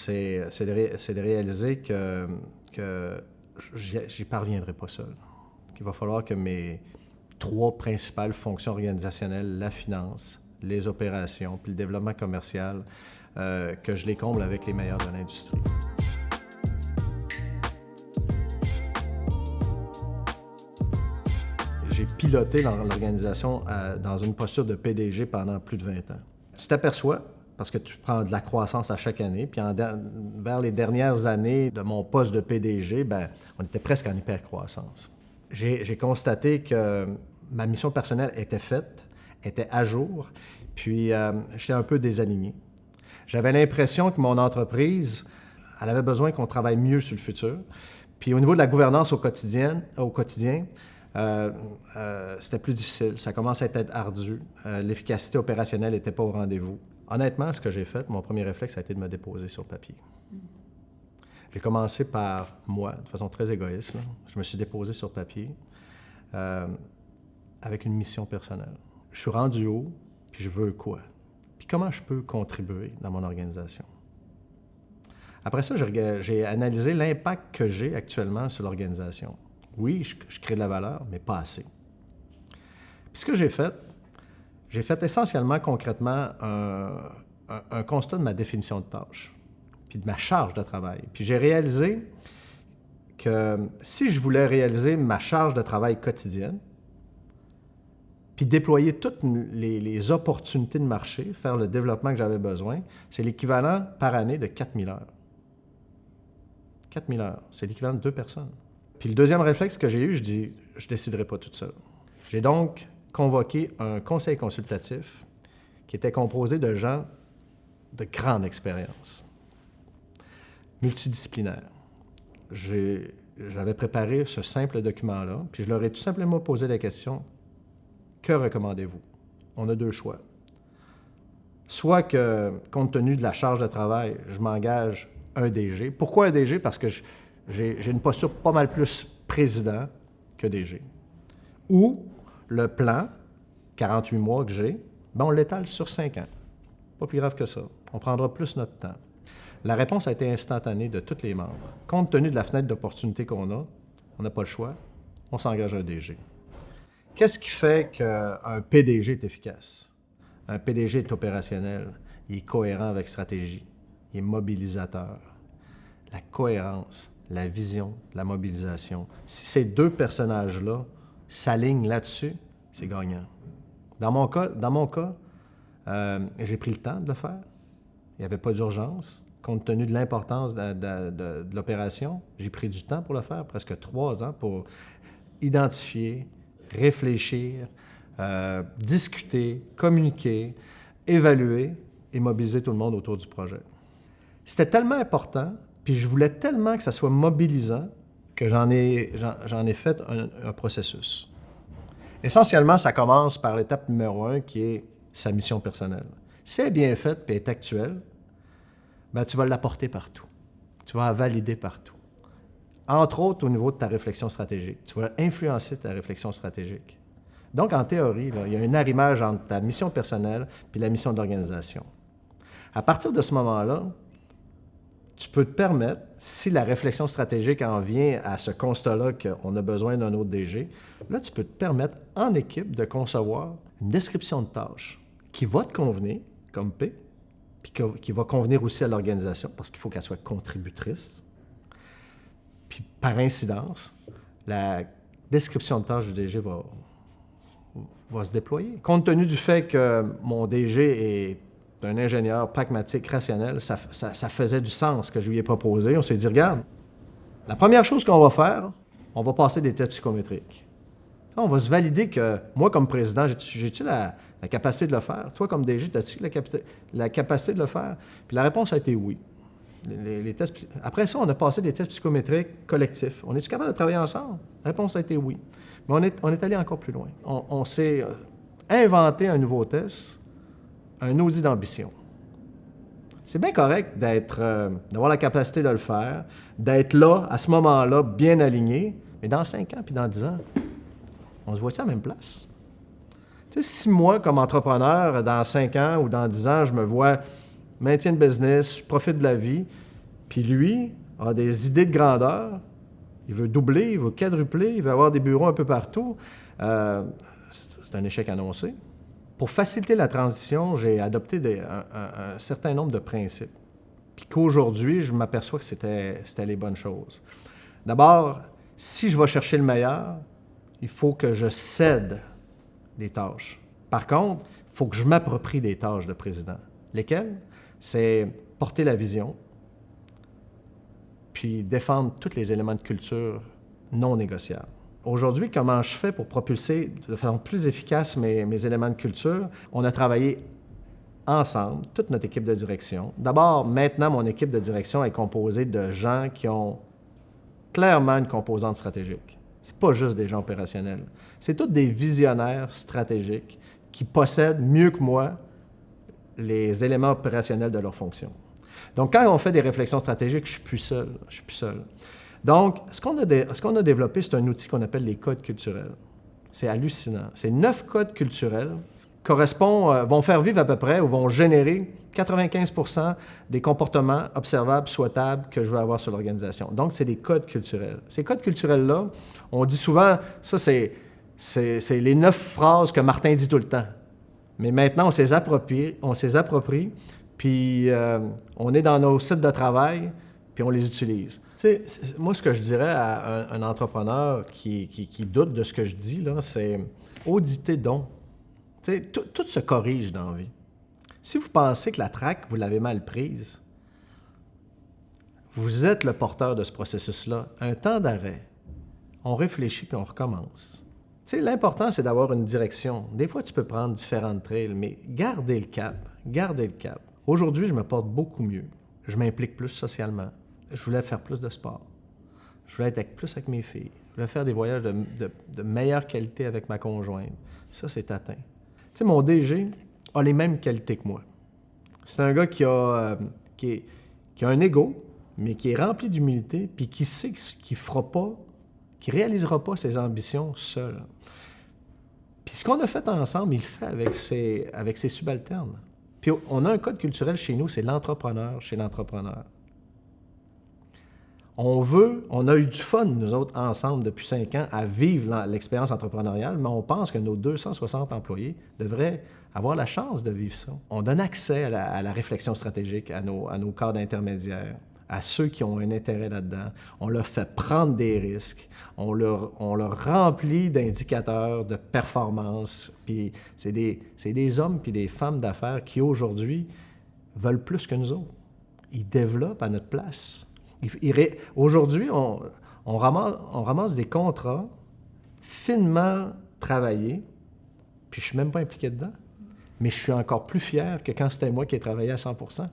C'est de réaliser que j'y parviendrai pas seul. Qu'il va falloir que mes 3 principales fonctions organisationnelles, la finance, les opérations, puis le développement commercial, que je les comble avec les meilleurs de l'industrie. J'ai piloté l'organisation dans une posture de PDG pendant plus de 20 ans. Tu t'aperçois, parce que tu prends de la croissance à chaque année, puis vers les dernières années de mon poste de PDG, on était presque en hypercroissance. J'ai constaté que ma mission personnelle était faite, était à jour, puis j'étais un peu désaligné. J'avais l'impression que mon entreprise, elle avait besoin qu'on travaille mieux sur le futur. Puis au niveau de la gouvernance au quotidien, c'était plus difficile. Ça commence à être ardu. L'efficacité opérationnelle n'était pas au rendez-vous. Honnêtement, ce que j'ai fait, mon premier réflexe a été de me déposer sur le papier. J'ai commencé par moi, de façon très égoïste. Là. Je me suis déposé sur papier avec une mission personnelle. Je suis rendu haut, puis je veux quoi? Puis comment je peux contribuer dans mon organisation? Après ça, j'ai analysé l'impact que j'ai actuellement sur l'organisation. Oui, je crée de la valeur, mais pas assez. Puis ce que j'ai fait essentiellement, concrètement, un constat de ma définition de tâche, puis de ma charge de travail. Puis j'ai réalisé que si je voulais réaliser ma charge de travail quotidienne, puis déployer toutes les opportunités de marché, faire le développement que j'avais besoin, c'est l'équivalent par année de 4000 heures. 4000 heures, c'est l'équivalent de 2 personnes. Puis le deuxième réflexe que j'ai eu, je dis, je ne déciderai pas toute seule. J'ai donc convoqué un conseil consultatif qui était composé de gens de grande expérience, multidisciplinaire. J'avais préparé ce simple document-là, puis je leur ai tout simplement posé la question, que recommandez-vous? On a 2 choix. Soit que, compte tenu de la charge de travail, je m'engage un DG. Pourquoi un DG? Parce que j'ai une posture pas mal plus président que DG. Ou le plan, 48 mois que j'ai, on l'étale sur 5 ans. Pas plus grave que ça. On prendra plus notre temps. La réponse a été instantanée de tous les membres. Compte tenu de la fenêtre d'opportunité qu'on a, on n'a pas le choix, on s'engage un DG. Qu'est-ce qui fait qu'un PDG est efficace? Un PDG est opérationnel, il est cohérent avec stratégie, il est mobilisateur. La cohérence, la vision, la mobilisation. Si ces 2 personnages-là s'alignent là-dessus, c'est gagnant. Dans mon cas, j'ai pris le temps de le faire. Il n'y avait pas d'urgence. Compte tenu de l'importance de l'opération, j'ai pris du temps pour le faire, presque 3 ans, pour identifier, réfléchir, discuter, communiquer, évaluer et mobiliser tout le monde autour du projet. C'était tellement important, puis je voulais tellement que ça soit mobilisant que j'en ai fait un processus. Essentiellement, ça commence par l'étape numéro 1 qui est sa mission personnelle. Si elle est bien faite et est actuelle, tu vas l'apporter partout. Tu vas la valider partout. Entre autres, au niveau de ta réflexion stratégique. Tu vas influencer ta réflexion stratégique. Donc, en théorie, là, il y a un arrimage entre ta mission personnelle et la mission de l'organisation. À partir de ce moment-là, tu peux te permettre, si la réflexion stratégique en vient à ce constat-là qu'on a besoin d'un autre DG, là, tu peux te permettre en équipe de concevoir une description de tâches qui va te convenir comme P, puis qui va convenir aussi à l'organisation parce qu'il faut qu'elle soit contributrice. Puis par incidence, la description de tâches du DG va se déployer. Compte tenu du fait que mon DG est un ingénieur pragmatique, rationnel, ça faisait du sens ce que je lui ai proposé. On s'est dit, regarde, la première chose qu'on va faire, on va passer des tests psychométriques. On va se valider que moi, comme président, j'ai-tu la capacité de le faire? Toi, comme DG, as-tu la capacité de le faire? Puis la réponse a été oui. Les tests, après ça, on a passé des tests psychométriques collectifs. On est-tu capable de travailler ensemble? La réponse a été oui. Mais on est allé encore plus loin. On s'est inventé un nouveau test, un audit d'ambition. C'est bien correct d'avoir la capacité de le faire, d'être là, à ce moment-là, bien aligné, mais dans 5 ans puis dans 10 ans, on se voit-tu à la même place? Tu sais, si moi, comme entrepreneur, dans 5 ans ou dans 10 ans, je me vois maintien de business, je profite de la vie, Puis lui a des idées de grandeur. Il veut doubler, il veut quadrupler, il veut avoir des bureaux un peu partout. C'est un échec annoncé. Pour faciliter la transition, j'ai adopté un certain nombre de principes. Puis qu'aujourd'hui, je m'aperçois que c'était les bonnes choses. D'abord, si je vais chercher le meilleur, il faut que je cède les tâches. Par contre, il faut que je m'approprie des tâches de président. Lesquelles? C'est porter la vision, puis défendre tous les éléments de culture non négociables. Aujourd'hui, comment je fais pour propulser de façon plus efficace mes éléments de culture? On a travaillé ensemble, toute notre équipe de direction. D'abord, maintenant, mon équipe de direction est composée de gens qui ont clairement une composante stratégique. C'est pas juste des gens opérationnels. C'est tous des visionnaires stratégiques qui possèdent mieux que moi les éléments opérationnels de leur fonction. Donc, quand on fait des réflexions stratégiques, je suis plus seul. Donc, ce qu'on a développé, c'est un outil qu'on appelle les codes culturels. C'est hallucinant. C'est 9 codes culturels vont faire vivre à peu près ou vont générer 95% des comportements observables, souhaitables que je veux avoir sur l'organisation. Donc, c'est des codes culturels. Ces codes culturels-là, on dit souvent, ça, c'est les 9 phrases que Martin dit tout le temps. Mais maintenant, on s'est approprie, puis on est dans nos sites de travail, puis on les utilise. Tu sais, moi, ce que je dirais à un entrepreneur qui doute de ce que je dis, là, c'est auditez donc. Tu sais, tout se corrige dans la vie. Si vous pensez que la traque, vous l'avez mal prise, vous êtes le porteur de ce processus-là. Un temps d'arrêt. On réfléchit puis on recommence. Tu sais, l'important, c'est d'avoir une direction. Des fois, tu peux prendre différentes trails, mais gardez le cap. Gardez le cap. Aujourd'hui, je me porte beaucoup mieux. Je m'implique plus socialement. Je voulais faire plus de sport. Je voulais être plus avec mes filles. Je voulais faire des voyages de meilleure qualité avec ma conjointe. Ça, c'est atteint. Tu sais, mon DG a les mêmes qualités que moi. C'est un gars qui a un ego, mais qui est rempli d'humilité, puis qui sait qu'il ne réalisera pas ses ambitions seul. Puis ce qu'on a fait ensemble, il le fait avec ses subalternes. Puis on a un code culturel chez nous, c'est l'entrepreneur chez l'entrepreneur. On a eu du fun, nous autres, ensemble, depuis 5 ans, à vivre l'expérience entrepreneuriale, mais on pense que nos 260 employés devraient avoir la chance de vivre ça. On donne accès à la réflexion stratégique à nos cadres intermédiaires, à ceux qui ont un intérêt là-dedans. On leur fait prendre des risques. On leur remplit d'indicateurs de performance. Puis c'est des hommes puis des femmes d'affaires qui, aujourd'hui, veulent plus que nous autres. Ils développent à notre place. Aujourd'hui, on ramasse des contrats finement travaillés, puis je ne suis même pas impliqué dedans, mais je suis encore plus fier que quand c'était moi qui ai travaillé à 100%.